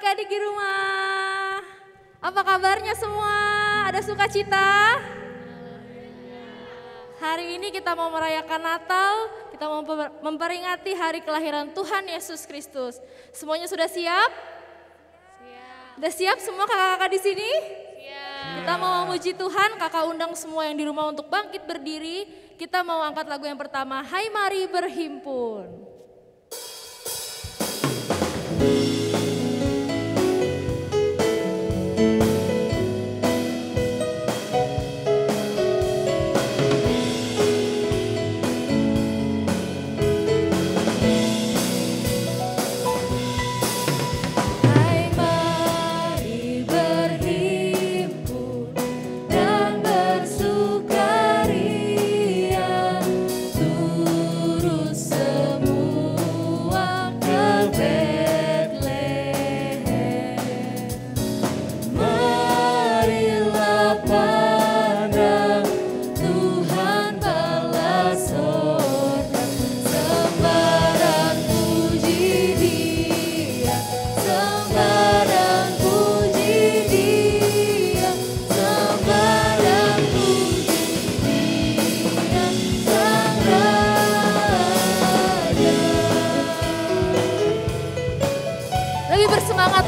adik-adik di rumah. Apa kabarnya semua? Ada sukacita? Hari ini kita mau merayakan Natal, kita mau memperingati hari kelahiran Tuhan Yesus Kristus. Semuanya sudah siap? Siap. Udah siap semua kakak-kakak di sini? Siap. Kita mau memuji Tuhan, kakak undang semua yang di rumah untuk bangkit berdiri. Kita mau angkat lagu yang pertama, Hai Mari Berhimpun.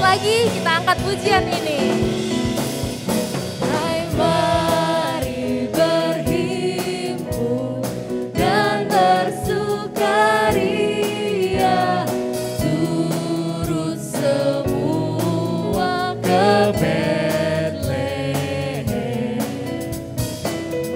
Lagi kita angkat pujian ini. Hai mari berhimpun dan bersukaria, turut semua ke Betlehem.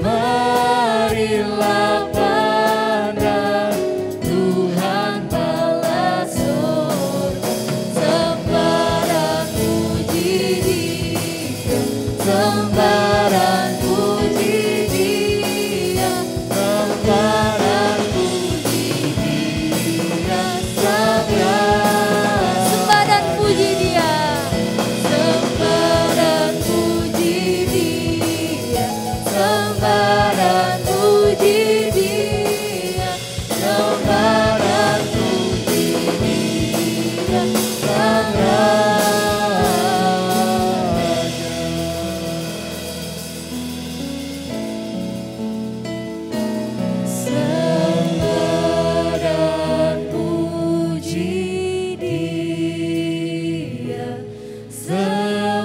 Marilah pandang Tuhan balas sorga, sembarang puji Dia, sembarang puji Dia, sembarang puji Dia, sembarang puji Dia, sembarang puji Dia, sembarang puji Dia, Sang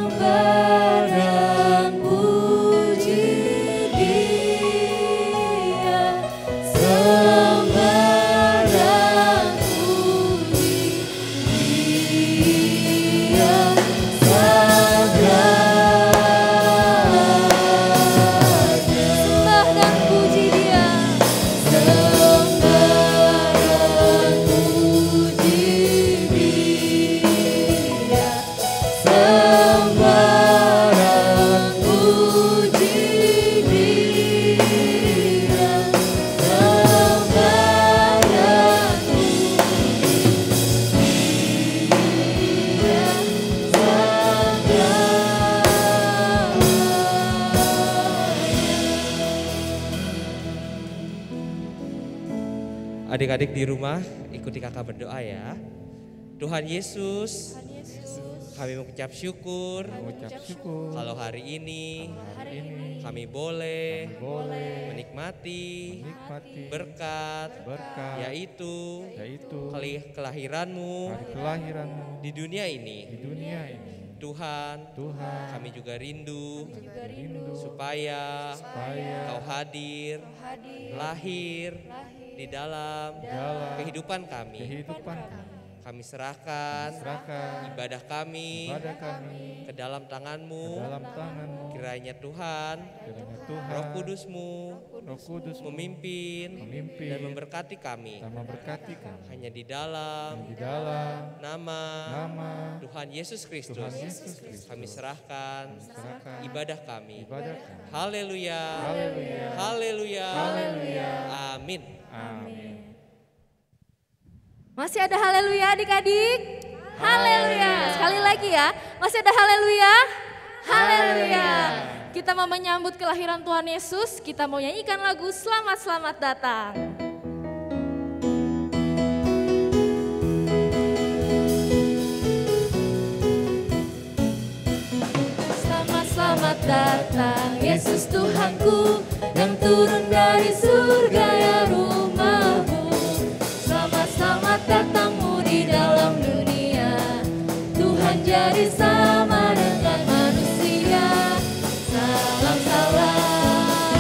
Adik-adik di rumah, ikuti kakak berdoa ya. Tuhan Yesus, kami mengucap syukur, kalau hari ini kami boleh menikmati berkat, yaitu kelahiranmu di dunia ini. Tuhan, kami juga rindu supaya Kau hadir, lahir di dalam kehidupan kami. Kami serahkan ibadah kami ke dalam tangan-Mu. Kiranya Tuhan, Roh Kudus-Mu memimpin dan memberkati kami. Hanya di dalam nama Tuhan Yesus Kristus kami serahkan ibadah kami. Haleluya. Haleluya. Amin. Masih ada haleluya adik-adik? Haleluya. Sekali lagi ya, masih ada haleluya? Haleluya. Kita mau menyambut kelahiran Tuhan Yesus, kita mau nyanyikan lagu Selamat Datang. datang Yesus Tuhanku yang turun dari surga ya rumahmu. Selamat-selamat datangmu di dalam dunia. Tuhan jadi sama dengan manusia. Salam-salam.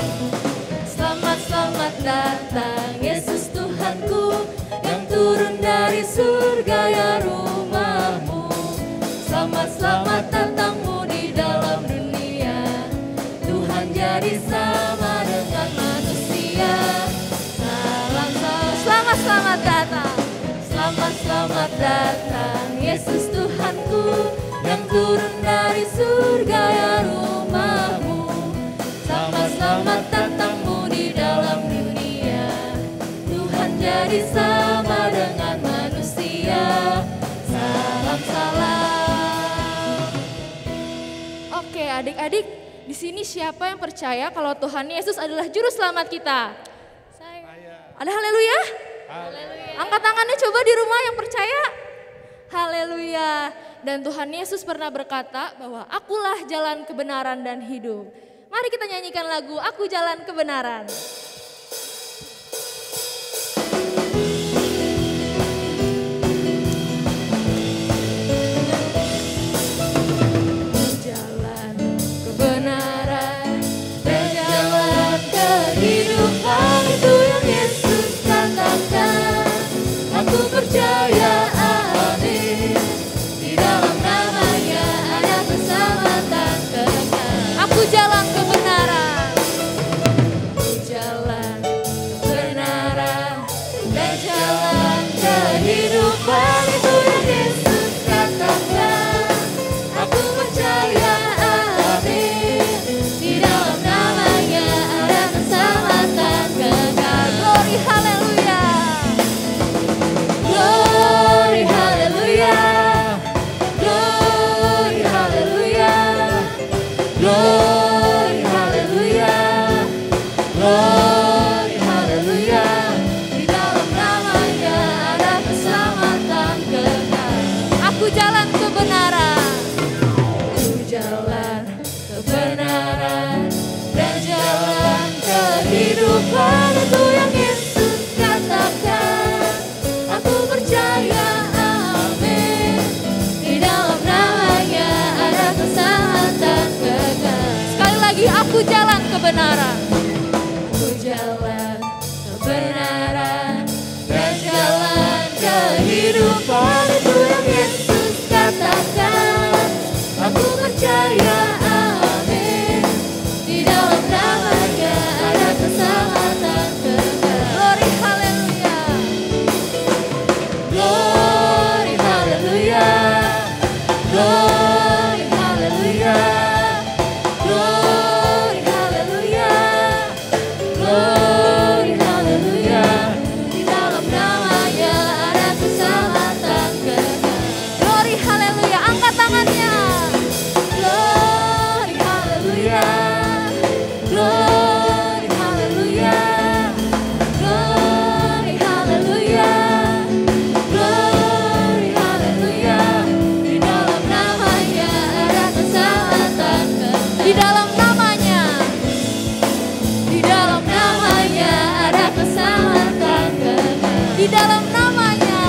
Selamat-selamat datang Yesus Tuhanku yang turun dari surga ya rumahmu. Selamat-selamat datangmu di dalam dunia. Tuhan jadi sama dengan manusia. Salam-salam. Selamat-selamat datang. Selamat-selamat datang Yesus Tuhanku yang turun dari surga ya rumahmu. Selamat-selamat datangmu di dalam dunia. Tuhan jadi sama dengan manusia. Salam-salam. Oke adik-adik, di sini siapa yang percaya kalau Tuhan Yesus adalah juru selamat kita? Saya. Ada haleluya? Haleluya. Angkat tangannya coba di rumah yang percaya. Haleluya. Dan Tuhan Yesus pernah berkata bahwa akulah jalan kebenaran dan hidup. Mari kita nyanyikan lagu Aku Jalan Kebenaran. Jalan kebenaran dan jalan kehidupan, itu yang Yesus katakan. Aku percaya, amin. Di dalam namanya ada keselamatan kekal. Aku jalan kebenaran. Aku jalan kebenaran dan jalan kehidupan, itu yang Yesus katakan. Aku percaya, amin. Di dalam namanya ada keselamatan kekal. Glory haleluya. Glory haleluya. Glory haleluya. Glory haleluya. Glory haleluya. Di dalam namanya ada keselamatan kekal. Aku jalan kebenaran. Aku jalan kebenaran dan jalan kehidupan, itu yang Yesus katakan. Aku percaya, amin. Di dalam namanya ada keselamatan kekal. Sekali lagi, aku jalan kebenaran. Aku jalan kebenaran dan jalan kehidupan, itu yang Yesus katakan. Aku percaya, amin. Di dalam namanya ada keselamatan kekal. Glory haleluya. Glory haleluya. Glory haleluya. Glory haleluya. Glory haleluya. Di dalam namanya ada keselamatan kekal. Glory haleluya. Angkat tangannya. Glory haleluya. Glory haleluya. Glory haleluya. Glory haleluya. Di dalam namanya ada keselamatan kekal. Di dalam namanya. Di dalam namanya ada keselamatan kekal. Di dalam namanya.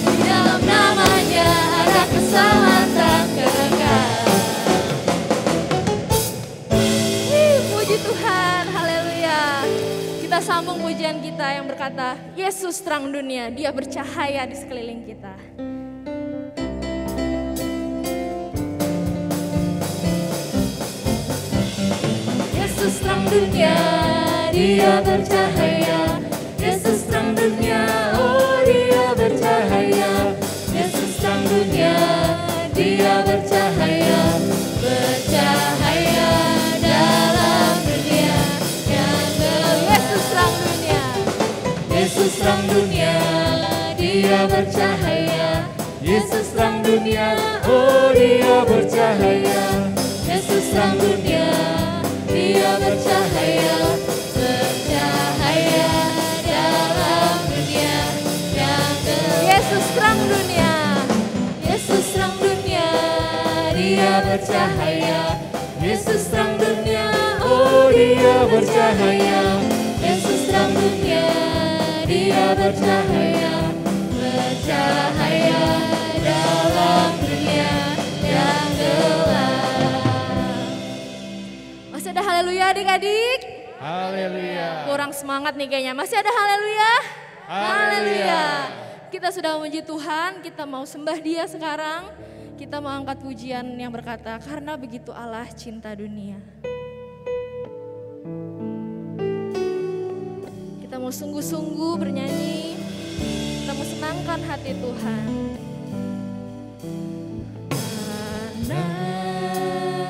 Di dalam namanya ada keselamatan kekal. Puji Tuhan, haleluya. Kita sambung pujian kita yang berkata, Yesus terang dunia, Dia bercahaya di sekeliling kita. Yesus terang dunia, Dia bercahaya. Yesus terang dunia, oh Dia bercahaya. Yesus terang dunia, Dia bercahaya. Bercahaya dalam dunia yang gelap. Yesus terang dunia. Yesus terang dunia, Dia bercahaya. Yesus terang dunia, oh Dia bercahaya. Yesus terang dunia, Dia bercahaya. Bercahaya dalam dunia yang gelap. Yesus terang dunia. Yesus terang dunia, Dia bercahaya. Yesus terang dunia, oh Dia bercahaya. Yesus terang dunia, Dia bercahaya. Bercahaya dalam dunia yang gelap. Masih ada haleluya adik-adik? Haleluya. Kurang semangat nih kayaknya. Masih ada haleluya? Haleluya. Kita sudah memuji Tuhan, kita mau sembah Dia sekarang. Kita mau angkat pujian yang berkata, karena begitu Allah cinta dunia. Kita mau sungguh-sungguh bernyanyi, kita mau senangkan hati Tuhan. Karena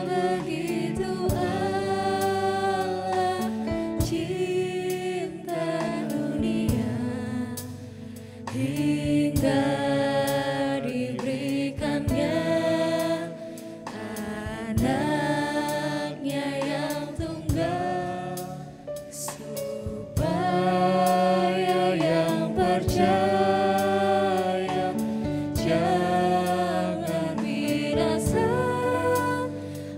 begitu Allah cinta dunia, hingga diberikannya anaknya yang tunggal, supaya yang percaya jangan binasa,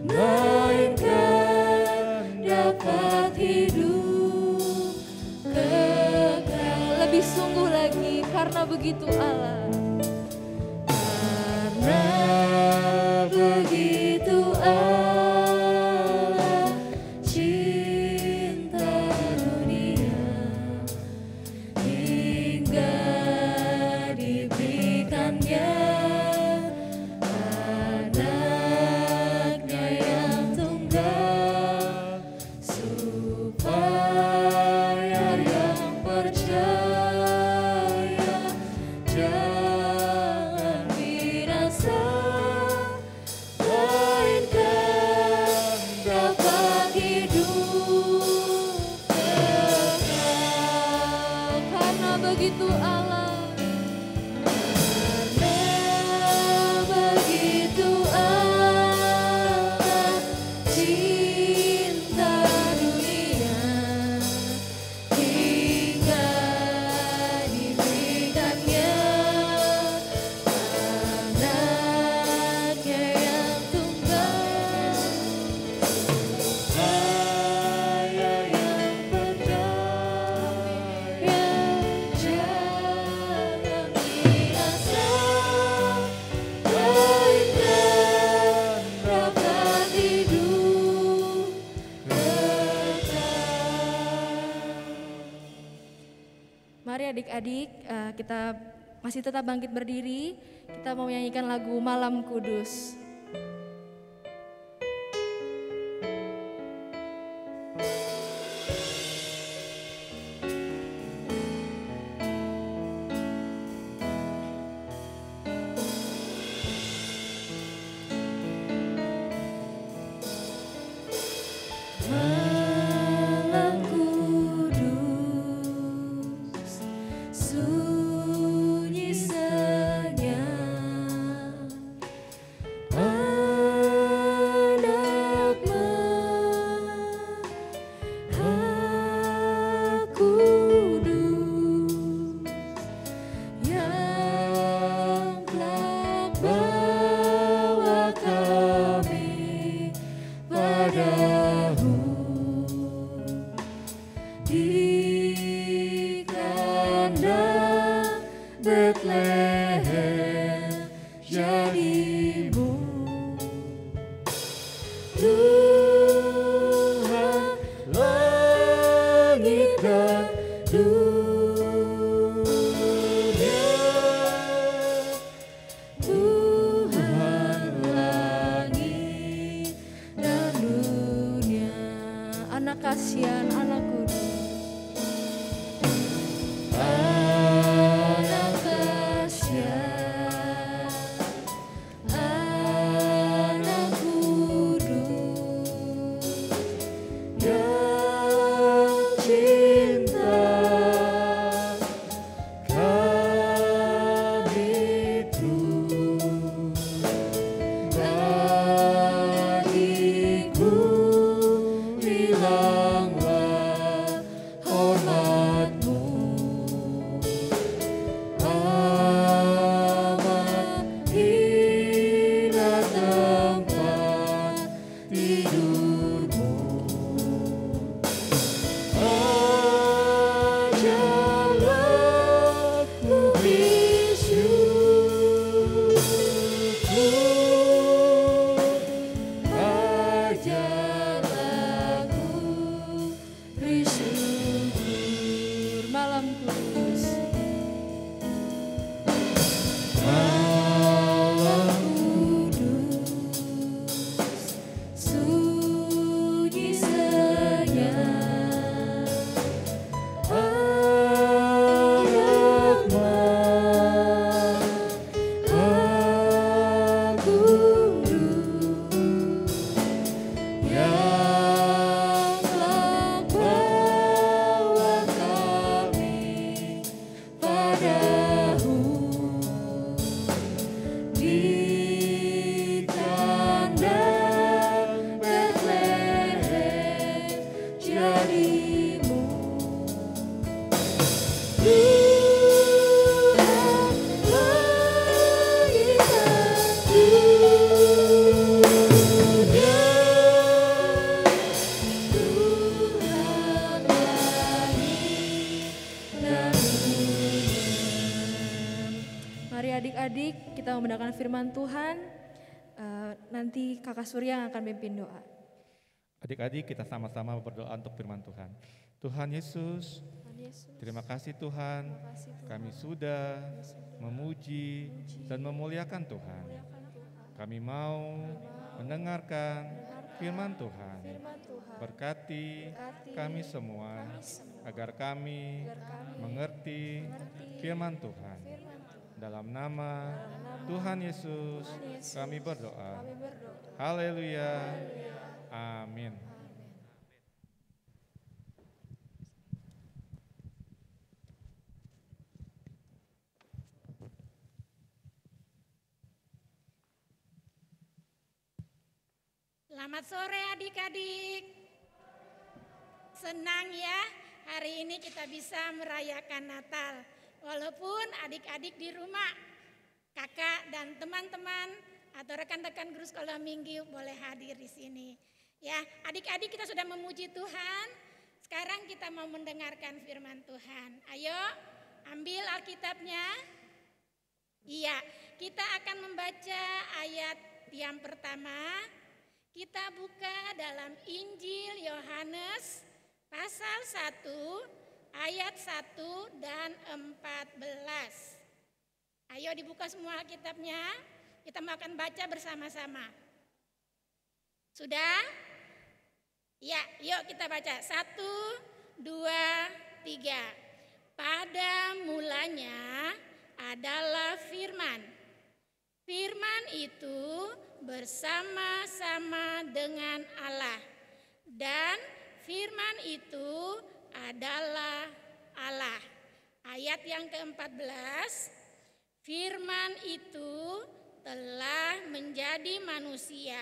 melainkan dapat hidup kekal. Lebih sungguh lagi, karena begitu Allah. Karena begitu Allah cinta dunia, hingga diberikannya anaknya yang tunggal, supaya yang percaya jangan binasa, melainkan dapat hidup kekal. Karena begitu Allah, karena begitu Allah cinta dunia, hingga diberikannya anaknya yang tunggal, supaya yang percaya jangan binasa, melainkan dapat hidup kekal. Mari adik-adik, kita masih tetap bangkit berdiri. Kita mau menyanyikan lagu Malam Kudus. Malam kudus, sunyi senyap, anak Maha Kudus yang telah bawa kami padamu. Di kandang Betlehem jadimu, Tuhan langit dan dunia, Tuhan langit dan dunia. Anak kasihan, anak kudus. Anak kasihan, di kandang Betlehem jadimu. Tuhan berikan dunia, Tuhan langit dan bumi. Mari adik-adik kita membenarkan firman Tuhan. Nanti Kakak Surya yang akan memimpin doa. Adik-adik kita sama-sama berdoa untuk firman Tuhan. Tuhan Yesus, terima kasih Tuhan, kami sudah memuji dan memuliakan Tuhan. Kami mau mendengarkan firman Tuhan. Berkati kami semua agar kami mengerti firman Tuhan. Dalam nama Tuhan Yesus kami berdoa. Haleluya. Amin. Selamat sore adik-adik. Senang ya hari ini kita bisa merayakan Natal. Walaupun adik-adik di rumah, kakak dan teman-teman atau rekan-rekan guru sekolah minggu boleh hadir di sini. Ya, adik-adik kita sudah memuji Tuhan. Sekarang kita mau mendengarkan firman Tuhan. Ayo, ambil Alkitabnya. Iya, kita akan membaca ayat yang pertama. Kita buka dalam Injil Yohanes pasal 1 ayat 1 dan 14. Ayo dibuka semua Alkitabnya. Kita mau akan baca bersama-sama. Sudah? Ya, yuk kita baca. 1, 2, 3. Pada mulanya adalah firman. Firman itu bersama-sama dengan Allah. Dan firman itu adalah Allah. Ayat yang ke-14. Firman itu telah menjadi manusia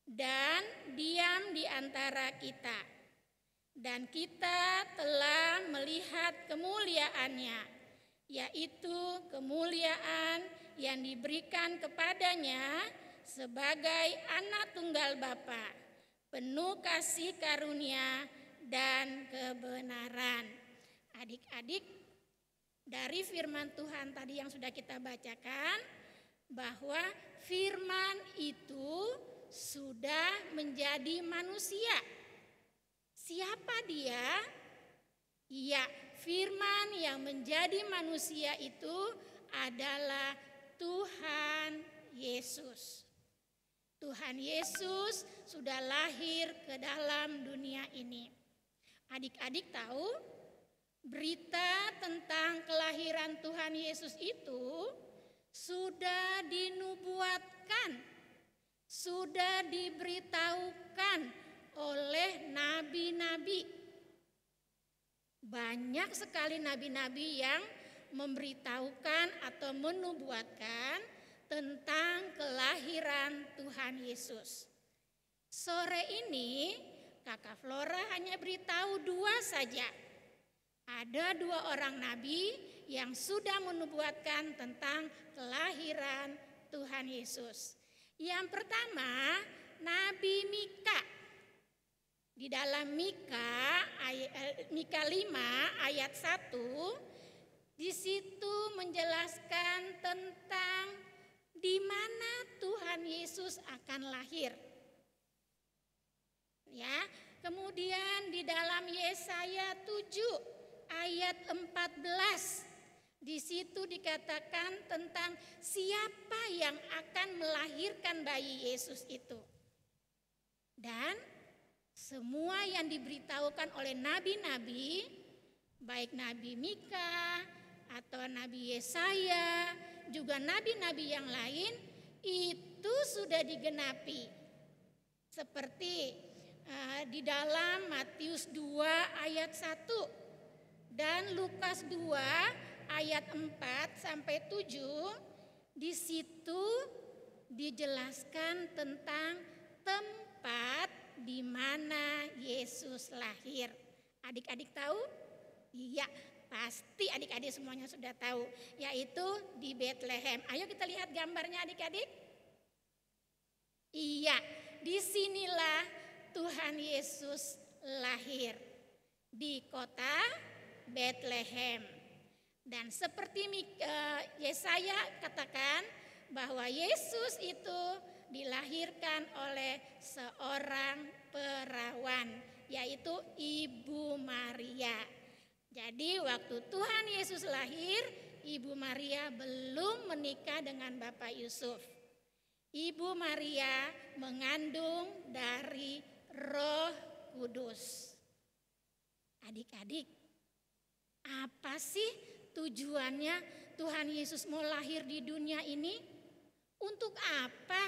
dan diam di antara kita. Dan kita telah melihat kemuliaannya, yaitu kemuliaan yang diberikan kepadanya sebagai anak tunggal Bapa, penuh kasih karunia dan kebenaran. Adik-adik, dari firman Tuhan tadi yang sudah kita bacakan, bahwa firman itu sudah menjadi manusia. Siapa dia? Iya, firman yang menjadi manusia itu adalah Tuhan Yesus. Tuhan Yesus sudah lahir ke dalam dunia ini. Adik-adik tahu berita tentang kelahiran Tuhan Yesus itu sudah dinubuatkan, sudah diberitahukan oleh nabi-nabi. Banyak sekali nabi-nabi yang memberitahukan atau menubuatkan tentang kelahiran Tuhan Yesus. Sore ini Kakak Flora hanya beritahu 2 saja. Ada 2 orang nabi yang sudah menubuatkan tentang kelahiran Tuhan Yesus. Yang pertama, Nabi Mika. Di dalam Mika 5 ayat 1, di situ menjelaskan tentang di mana Tuhan Yesus akan lahir. Ya, kemudian di dalam Yesaya 7 ayat 14, di situ dikatakan tentang siapa yang akan melahirkan bayi Yesus itu. Dan semua yang diberitahukan oleh nabi-nabi, baik Nabi Mika atau Nabi Yesaya, juga nabi-nabi yang lain, itu sudah digenapi. Seperti di dalam Matius 2 ayat 1 dan Lukas 2 ayat 4 sampai 7, Di situ dijelaskan tentang tempat di mana Yesus lahir. Adik-adik tahu? Iya, pasti adik-adik semuanya sudah tahu, yaitu di Bethlehem. Ayo kita lihat gambarnya adik-adik. Iya, disinilah Tuhan Yesus lahir, di kota Bethlehem. Dan seperti Yesaya katakan bahwa Yesus itu dilahirkan oleh seorang perawan, yaitu Ibu Maria. Jadi waktu Tuhan Yesus lahir, Ibu Maria belum menikah dengan Bapak Yusuf. Ibu Maria mengandung dari Roh Kudus. Adik-adik, apa sih tujuannya Tuhan Yesus mau lahir di dunia ini? Untuk apa?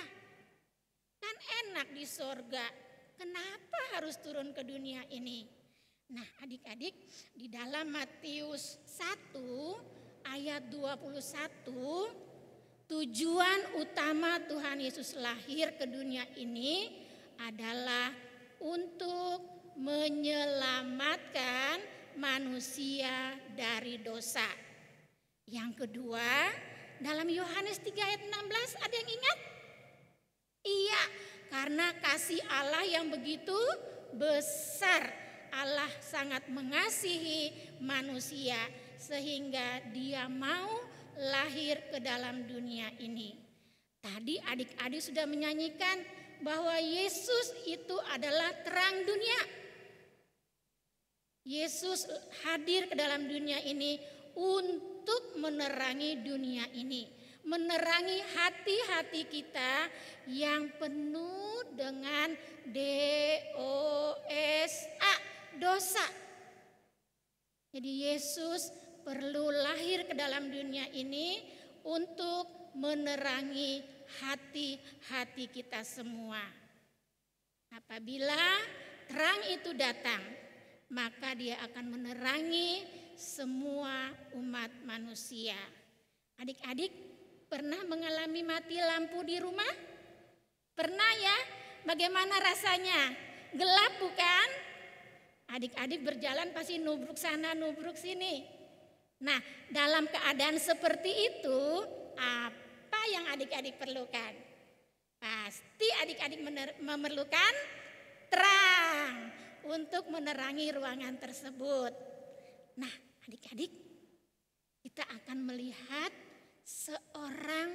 Kan enak di sorga. Kenapa harus turun ke dunia ini? Nah adik-adik, di dalam Matius 1 ayat 21, tujuan utama Tuhan Yesus lahir ke dunia ini adalah untuk menyelamatkan manusia dari dosa. Yang kedua, dalam Yohanes 3 ayat 16, ada yang ingat? Iya, karena kasih Allah yang begitu besar, Allah sangat mengasihi manusia sehingga Dia mau lahir ke dalam dunia ini. Tadi adik-adik sudah menyanyikan bahwa Yesus itu adalah terang dunia. Yesus hadir ke dalam dunia ini untuk menerangi dunia ini, menerangi hati-hati kita yang penuh dengan dosa, dosa. Jadi Yesus perlu lahir ke dalam dunia ini untuk menerangi hati-hati kita semua. Apabila terang itu datang, maka dia akan menerangi semua umat manusia. Adik-adik pernah mengalami mati lampu di rumah? Pernah ya? Bagaimana rasanya? Gelap bukan? Adik-adik berjalan pasti nubruk sana, nubruk sini. Nah, dalam keadaan seperti itu, apa yang adik-adik perlukan? Pasti adik-adik memerlukan terang untuk menerangi ruangan tersebut. Nah, adik-adik, kita akan melihat seorang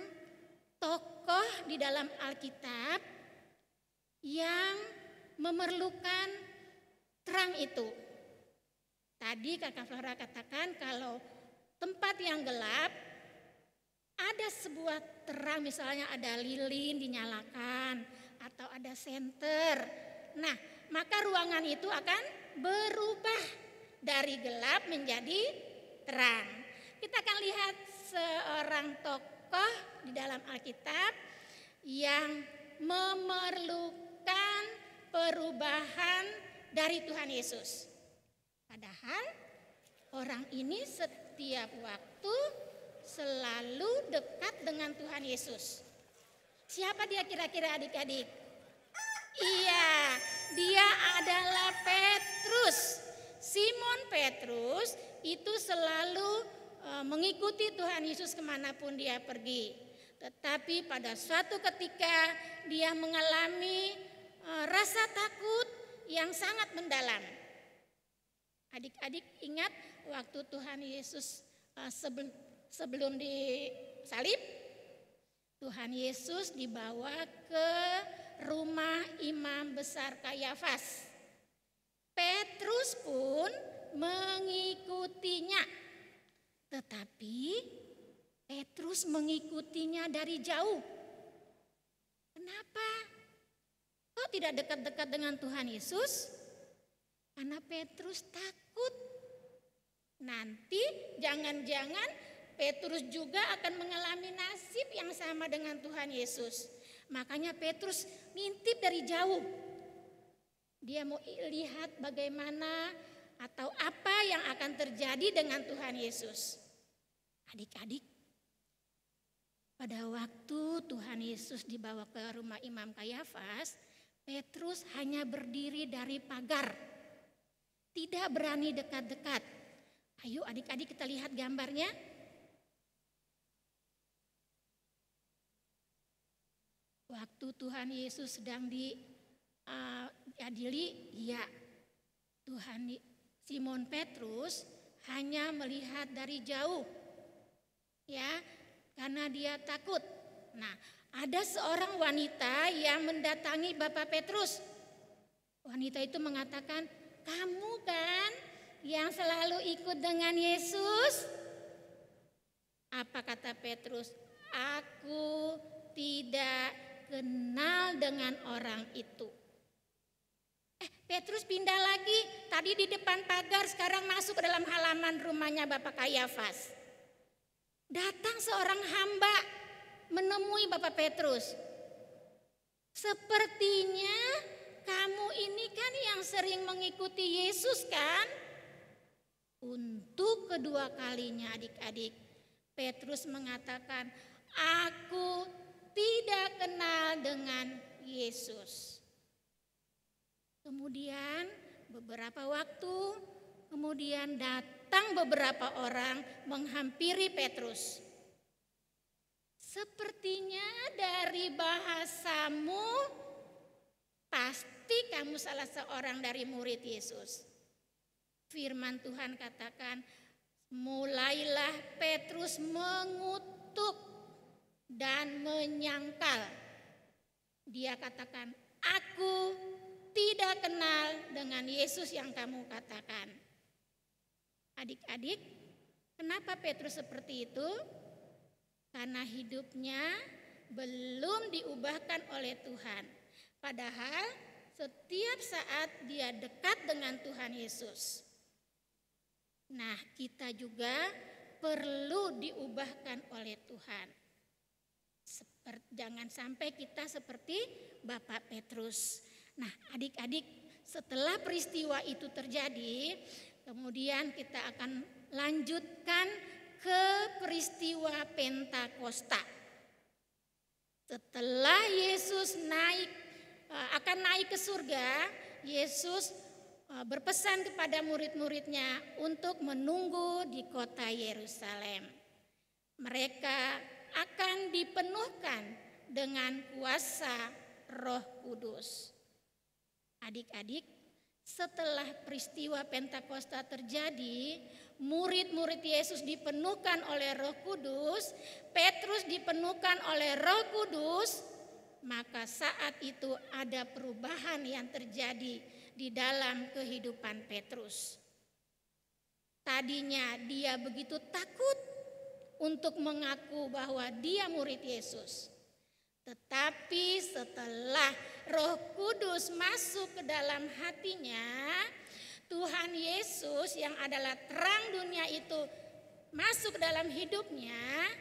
tokoh di dalam Alkitab yang memerlukan terang itu. Tadi Kakak Flora katakan kalau tempat yang gelap ada sebuah terang, misalnya ada lilin dinyalakan atau ada senter. Nah, maka ruangan itu akan berubah dari gelap menjadi terang. Kita akan lihat seorang tokoh di dalam Alkitab yang memerlukan perubahan dari Tuhan Yesus. Padahal orang ini setiap waktu selalu dekat dengan Tuhan Yesus. Siapa dia kira-kira adik-adik? Iya, dia adalah Petrus. Simon Petrus itu selalu mengikuti Tuhan Yesus kemanapun dia pergi. Tetapi pada suatu ketika dia mengalami rasa takut yang sangat mendalam. Adik-adik ingat waktu Tuhan Yesus sebelum disalib, Tuhan Yesus dibawa ke rumah imam besar Kayafas. Petrus pun mengikutinya. Tetapi Petrus mengikutinya dari jauh. Kenapa? Kok tidak dekat-dekat dengan Tuhan Yesus? Karena Petrus takut. Nanti jangan-jangan Petrus juga akan mengalami nasib yang sama dengan Tuhan Yesus. Makanya Petrus ngintip dari jauh. Dia mau lihat bagaimana atau apa yang akan terjadi dengan Tuhan Yesus. Adik-adik, Pada waktu Tuhan Yesus dibawa ke rumah Imam Kayafas, Petrus hanya berdiri dari pagar, tidak berani dekat-dekat. Ayo adik-adik kita lihat gambarnya. Waktu Tuhan Yesus sedang diadili, ya Simon Petrus hanya melihat dari jauh, ya, karena dia takut. Nah, ada seorang wanita yang mendatangi Bapak Petrus. Wanita itu mengatakan, "Kamu kan yang selalu ikut dengan Yesus?" Apa kata Petrus? "Aku tidak kenal dengan orang itu." Petrus pindah lagi, tadi di depan pagar, sekarang masuk ke dalam halaman rumahnya Bapak Kayafas. Datang seorang hamba menemui Bapak Petrus. "Sepertinya kamu ini kan yang sering mengikuti Yesus kan?" Untuk kedua kalinya adik-adik, Petrus mengatakan, "Aku tidak kenal dengan Yesus." Kemudian beberapa waktu kemudian datang beberapa orang menghampiri Petrus. "Sepertinya dari bahasamu pasti kamu salah seorang dari murid Yesus." Firman Tuhan katakan, mulailah Petrus mengutuk dan menyangkal. Dia katakan, "Aku tidak kenal dengan Yesus yang kamu katakan." Adik-adik, kenapa Petrus seperti itu? Karena hidupnya belum diubahkan oleh Tuhan. Padahal setiap saat dia dekat dengan Tuhan Yesus. Nah, kita juga perlu diubahkan oleh Tuhan. Jangan sampai kita seperti Bapak Petrus. Nah, adik-adik, setelah peristiwa itu terjadi, kemudian kita akan lanjutkan ke peristiwa Pentakosta. Setelah Yesus akan naik ke surga, Yesus berpesan kepada murid-muridnya untuk menunggu di kota Yerusalem. Mereka akan dipenuhkan dengan kuasa Roh Kudus. Adik-adik, setelah peristiwa Pentakosta terjadi, murid-murid Yesus dipenuhkan oleh Roh Kudus, Petrus dipenuhkan oleh Roh Kudus, maka saat itu ada perubahan yang terjadi di dalam kehidupan Petrus. Tadinya dia begitu takut untuk mengaku bahwa dia murid Yesus. Tetapi setelah Roh Kudus masuk ke dalam hatinya, Tuhan Yesus yang adalah terang dunia itu masuk ke dalam hidupnya,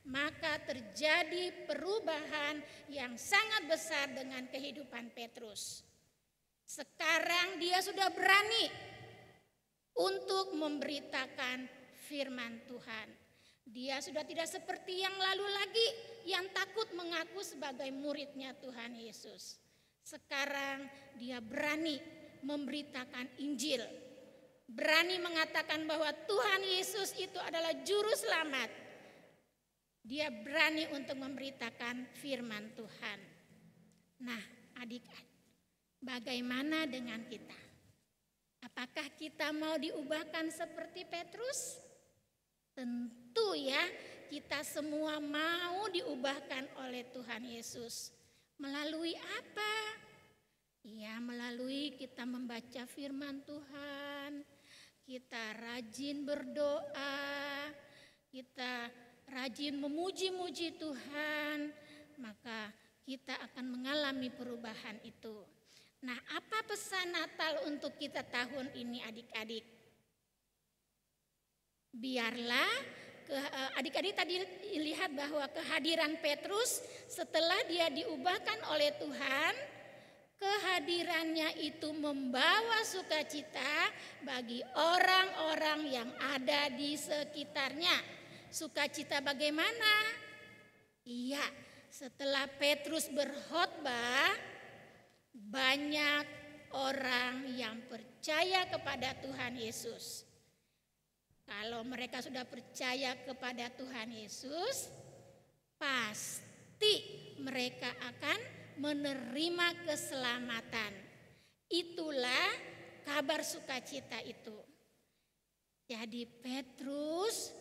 maka terjadi perubahan yang sangat besar dengan kehidupan Petrus. Sekarang dia sudah berani untuk memberitakan firman Tuhan. Dia sudah tidak seperti yang lalu lagi, yang takut mengaku sebagai muridnya Tuhan Yesus. Sekarang dia berani memberitakan Injil, berani mengatakan bahwa Tuhan Yesus itu adalah juru selamat. Dia berani untuk memberitakan firman Tuhan. Nah, adik-adik, bagaimana dengan kita? Apakah kita mau diubahkan seperti Petrus? Tentu ya, kita semua mau diubahkan oleh Tuhan Yesus. Melalui apa? Ya, melalui kita membaca firman Tuhan, kita rajin berdoa, kita rajin memuji-muji Tuhan, maka kita akan mengalami perubahan itu. Nah, apa pesan Natal untuk kita tahun ini adik-adik? Biarlah adik-adik tadi lihat bahwa kehadiran Petrus setelah dia diubahkan oleh Tuhan, kehadirannya itu membawa sukacita bagi orang-orang yang ada di sekitarnya. Sukacita bagaimana? Iya, setelah Petrus berkhotbah, banyak orang yang percaya kepada Tuhan Yesus. Kalau mereka sudah percaya kepada Tuhan Yesus, pasti mereka akan menerima keselamatan. Itulah kabar sukacita itu. Jadi Petrus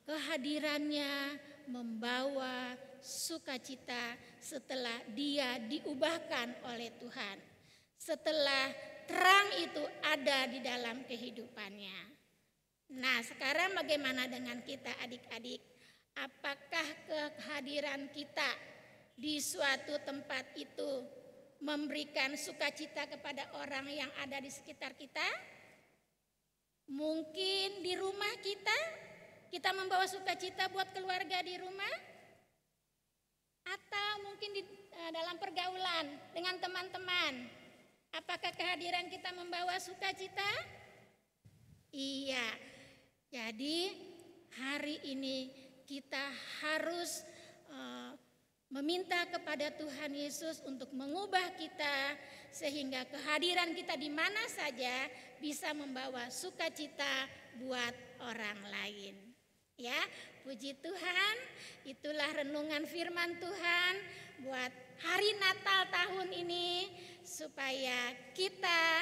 kehadirannya membawa sukacita setelah dia diubahkan oleh Tuhan. Setelah terang itu ada di dalam kehidupannya. Nah, sekarang bagaimana dengan kita adik-adik? Apakah kehadiran kita di suatu tempat itu memberikan sukacita kepada orang yang ada di sekitar kita? Mungkin di rumah kita membawa sukacita buat keluarga di rumah, atau mungkin di dalam pergaulan dengan teman-teman. Apakah kehadiran kita membawa sukacita? Iya. Jadi hari ini kita harus meminta kepada Tuhan Yesus untuk mengubah kita sehingga kehadiran kita di mana saja bisa membawa sukacita buat orang lain. Ya, puji Tuhan, itulah renungan firman Tuhan buat hari Natal tahun ini supaya kita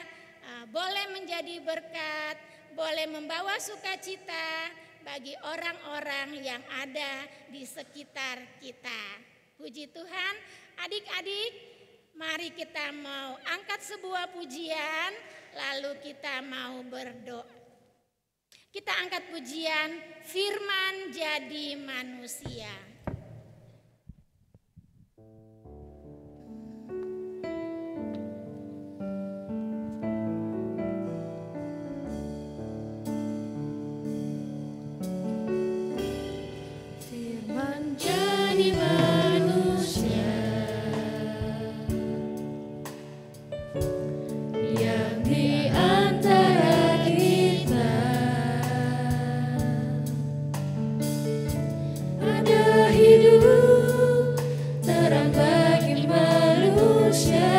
boleh menjadi berkat, boleh membawa sukacita bagi orang-orang yang ada di sekitar kita. Puji Tuhan, adik-adik, mari kita mau angkat sebuah pujian, lalu kita mau berdoa. Kita angkat pujian Firman Jadi Manusia. Firman jadi manusia yang di antara kita. Ada hidup terang bagi manusia,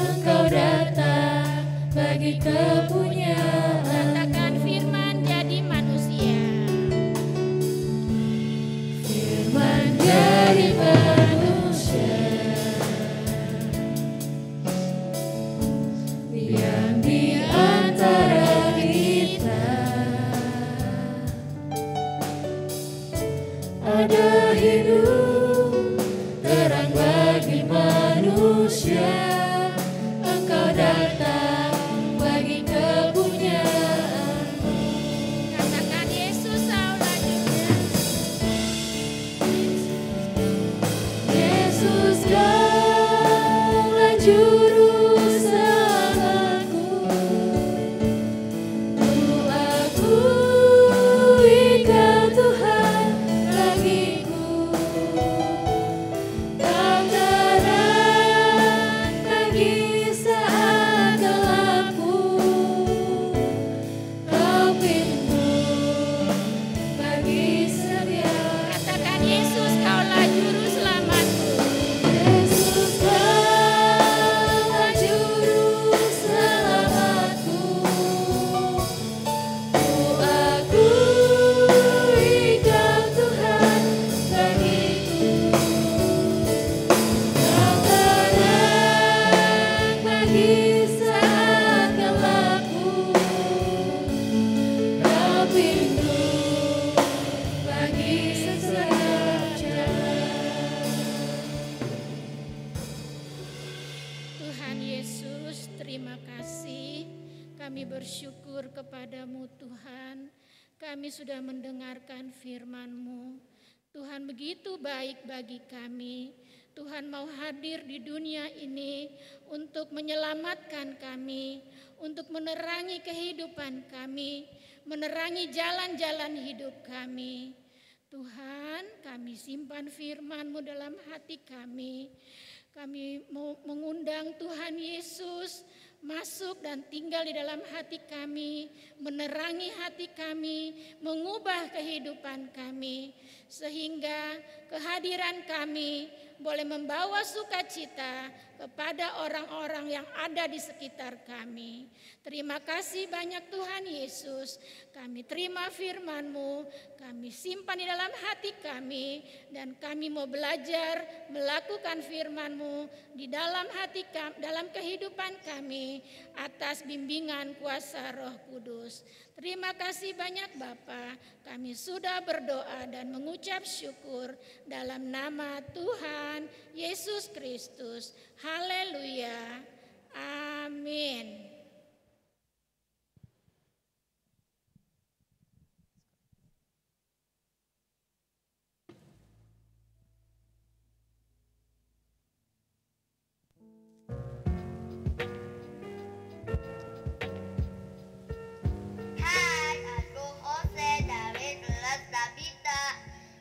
Engkau datang bagi kepunyaan. Katakan firman jadi manusia. Firman jadi manusia yang di antara kita. Ada hidup terang bagi manusia, Engkau datang bagi kepunyaan. Katakan Yesus selanjutnya. Yesus kaulah juru selamatku, ku akui Kau Tuhan bagiku. Kau terang bagi saat gelapku, Kau pintu bagi setiap. Katakan Yesus kaulah juru selamatku. Yesus kaulah juru selamatku, ku akui Kau Tuhan bagiku. Kau terang bagi saat gelapku, Kau pintu bagi setiap jalan. Tuhan Yesus, terima kasih. Kami bersyukur kepadamu Tuhan. Kami sudah mendengarkan firman-Mu. Tuhan begitu baik bagi kami. Tuhan mau hadir di dunia ini untuk menyelamatkan kami, untuk menerangi kehidupan kami, menerangi jalan-jalan hidup kami. Tuhan, kami simpan firman-Mu dalam hati kami. Kami mau mengundang Tuhan Yesus masuk dan tinggal di dalam hati kami, menerangi hati kami, mengubah kehidupan kami, sehingga kehadiran kami boleh membawa sukacita kepada orang-orang yang ada di sekitar kami. Terima kasih banyak Tuhan Yesus. Kami terima firman-Mu, kami simpan di dalam hati kami, dan kami mau belajar melakukan firman-Mu di dalam hati kami, dalam kehidupan kami, atas bimbingan kuasa Roh Kudus. Terima kasih banyak Bapa. Kami sudah berdoa dan mengucap syukur dalam nama Tuhan Yesus Kristus. Haleluya. Amin.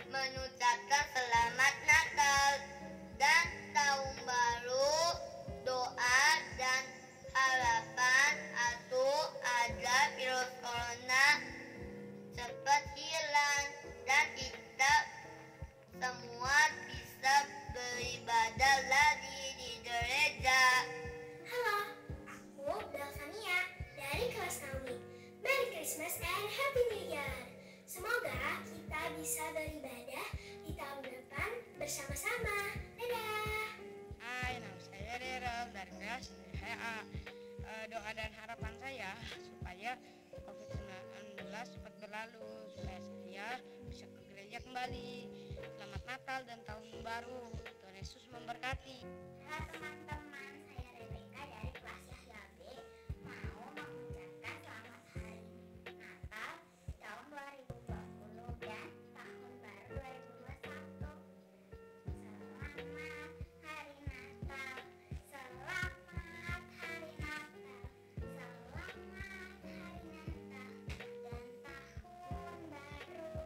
Mengucapkan selamat Natal dan Tahun Baru, doa dan harapan agar virus corona cepat hilang dan kita semua bisa beribadah lagi di gereja. Halo, aku Belvania dari kelas kami. Merry Christmas and Happy New Year. Semoga kita bisa beribadah di tahun depan bersama-sama. Dadah. Hai, nama saya Daryl dari kelas HA. Doa dan harapan saya supaya COVID-19 cepat berlalu, supaya saya bisa ke gereja kembali. Selamat Natal dan Tahun Baru. Tuhan Yesus memberkati. Halo teman-teman, saya Rebecca dari kelas Yahya B. Mau mengucapkan selamat hari Natal tahun 2020 dan tahun baru 2021. Selamat hari Natal, selamat hari Natal, selamat hari Natal dan tahun baru.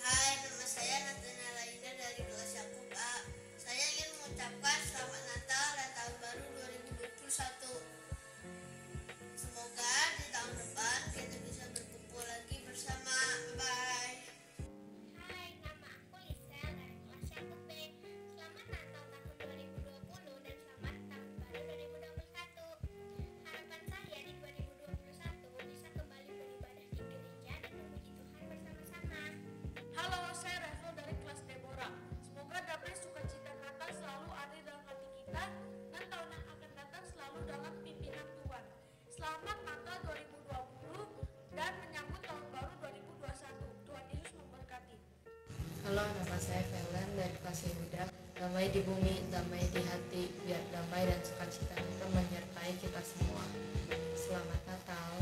Hai, nama saya Nathanael Lainda dari kelas Yakub A. Saya ingin mengucapkan selamat Natal dan Tahun Baru 2021. Semoga di tahun depan kita bisa berkumpul lagi bersama. Bye. Hai, nama aku Lisa dari kelas Yakub B. Selamat Natal tahun 2020 dan selamat tahun baru 2021. Harapan saya di 2021 bisa kembali beribadah di gereja dan memuji Tuhan bersama-sama. Halo, saya Revo dari kelas Deborah. Semoga damai sukacita Natal selalu ada dalam hati kita dan tahun yang akan datang selalu dalam pimpinan Tuhan. Selamat Natal 2020 dan menyambut tahun baru 2021. Tuhan Yesus memberkati. Halo, nama saya Velen dari kelas Yehuda. Damai di bumi, damai di hati, biar damai dan sukacita itu menyertai kita semua. Selamat Natal.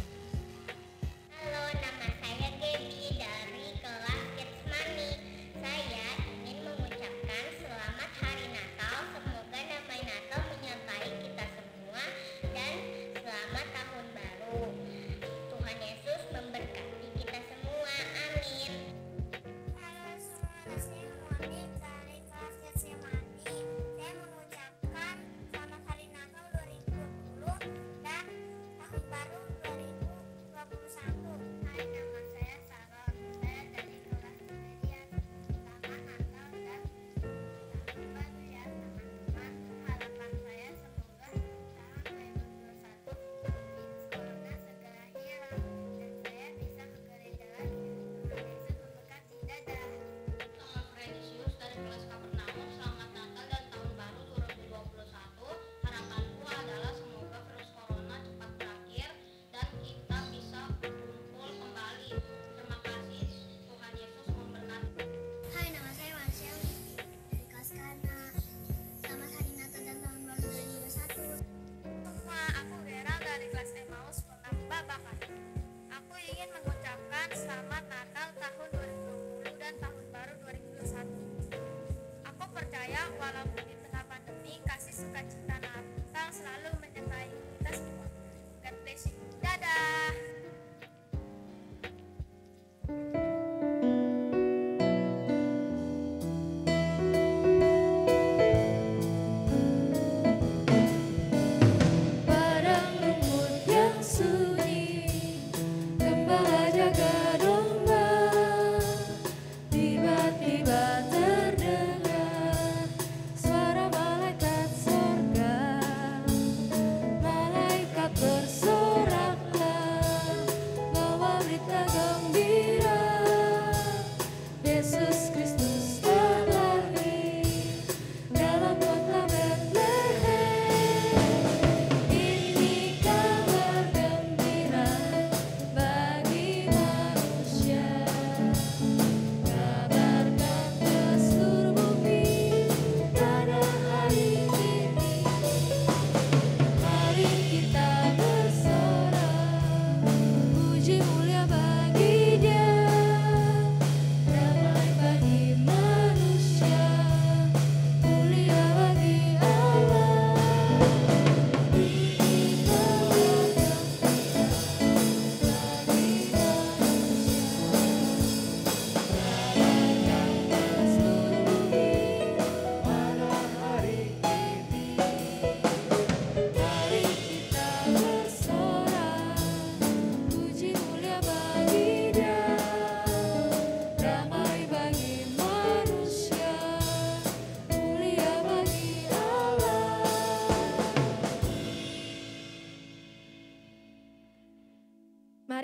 Halo, nama saya Gaby dari kelas Kids Money. Saya ingin mengucapkan selamat hari Natal. Semoga damai Natal menyertai kita semua dan selamat tahun baru. Tuhan Yesus memberkati kita semua. Amin. Halo semua, saya Monik dari kelas Kids Money. Saya mengucapkan selamat hari Natal 2020 dan tahun baru 2021.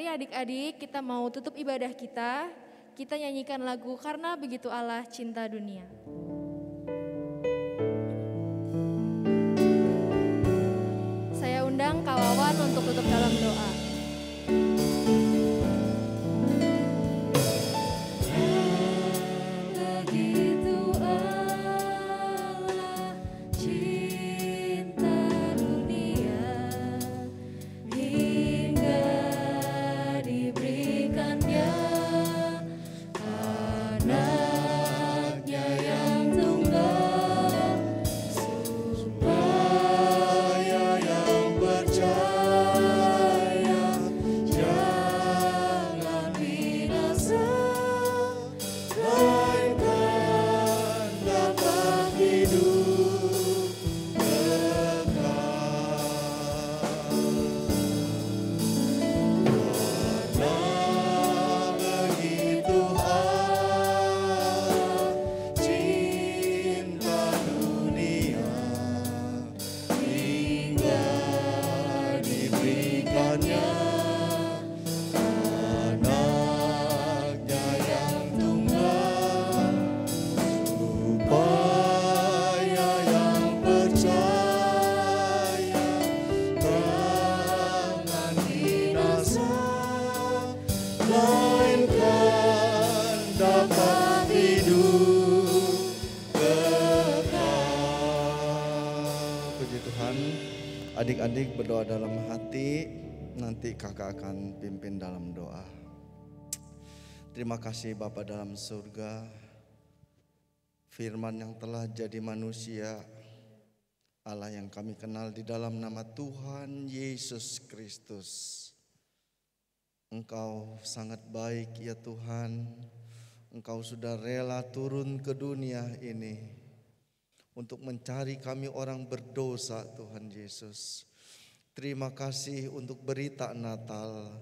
Mari adik-adik kita mau tutup ibadah kita. Kita nyanyikan lagu Karena Begitu Allah Cinta Dunia. Saya undang Kawawan untuk tutup dalam doa. Adik-adik berdoa dalam hati, nanti kakak akan pimpin dalam doa. Terima kasih Bapa dalam surga, Firman yang telah jadi manusia, Allah yang kami kenal di dalam nama Tuhan Yesus Kristus. Engkau sangat baik ya Tuhan, Engkau sudah rela turun ke dunia ini untuk mencari kami orang berdosa Tuhan Yesus. Terima kasih untuk berita Natal.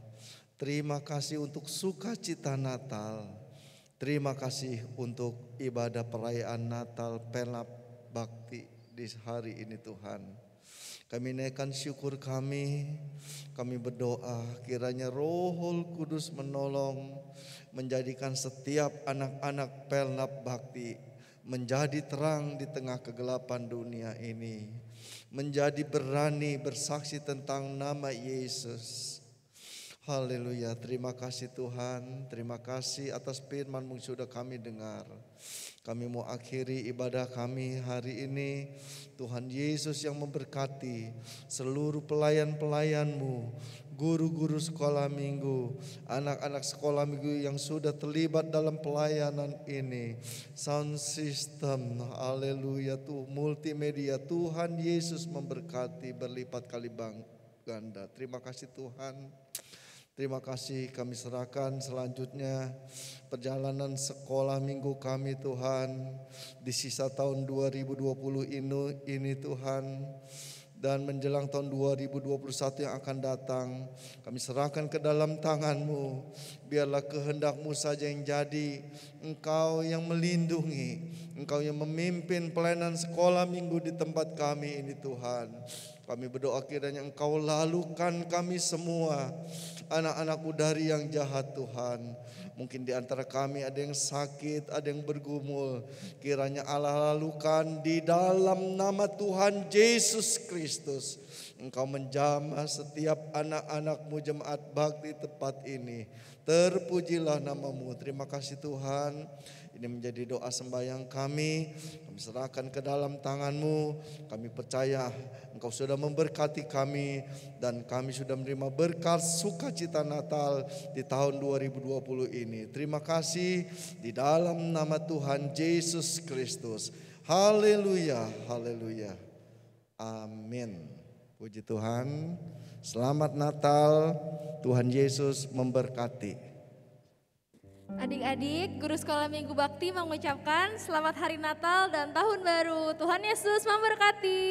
Terima kasih untuk sukacita Natal. Terima kasih untuk ibadah perayaan Natal Pelap Bakti di hari ini Tuhan. Kami naikkan syukur kami berdoa kiranya Roh Kudus menolong menjadikan setiap anak-anak Pelap Bakti menjadi terang di tengah kegelapan dunia ini, menjadi berani bersaksi tentang nama Yesus. Haleluya, terima kasih Tuhan, terima kasih atas firman-Mu sudah kami dengar. Kami mau akhiri ibadah kami hari ini, Tuhan Yesus yang memberkati seluruh pelayan-pelayan-Mu, guru-guru sekolah minggu, anak-anak sekolah minggu yang sudah terlibat dalam pelayanan ini, sound system, haleluya, multimedia, Tuhan Yesus memberkati berlipat kali ganda. Terima kasih Tuhan. Terima kasih kami serahkan selanjutnya perjalanan sekolah minggu kami Tuhan di sisa tahun 2020 ini Tuhan. Dan menjelang tahun 2021 yang akan datang, kami serahkan ke dalam tangan-Mu. Biarlah kehendak-Mu saja yang jadi. Engkau yang melindungi, Engkau yang memimpin pelayanan sekolah minggu di tempat kami ini Tuhan. Kami berdoa kiranya Engkau lalukan kami semua, anak-anak-Mu dari yang jahat Tuhan. Mungkin di antara kami ada yang sakit, ada yang bergumul. Kiranya Allah lalukan di dalam nama Tuhan Yesus Kristus. Engkau menjamah setiap anak-anak-Mu jemaat bakti tempat ini. Terpujilah nama-Mu. Terima kasih Tuhan. Ini menjadi doa sembahyang kami. Kami serahkan ke dalam tangan-Mu. Kami percaya Engkau sudah memberkati kami. Dan kami sudah menerima berkat sukacita Natal di tahun 2020 ini. Terima kasih di dalam nama Tuhan Yesus Kristus. Haleluya, haleluya. Amin. Puji Tuhan. Selamat Natal. Tuhan Yesus memberkati. Adik-adik, guru sekolah minggu bakti mengucapkan selamat hari Natal dan tahun baru. Tuhan Yesus memberkati.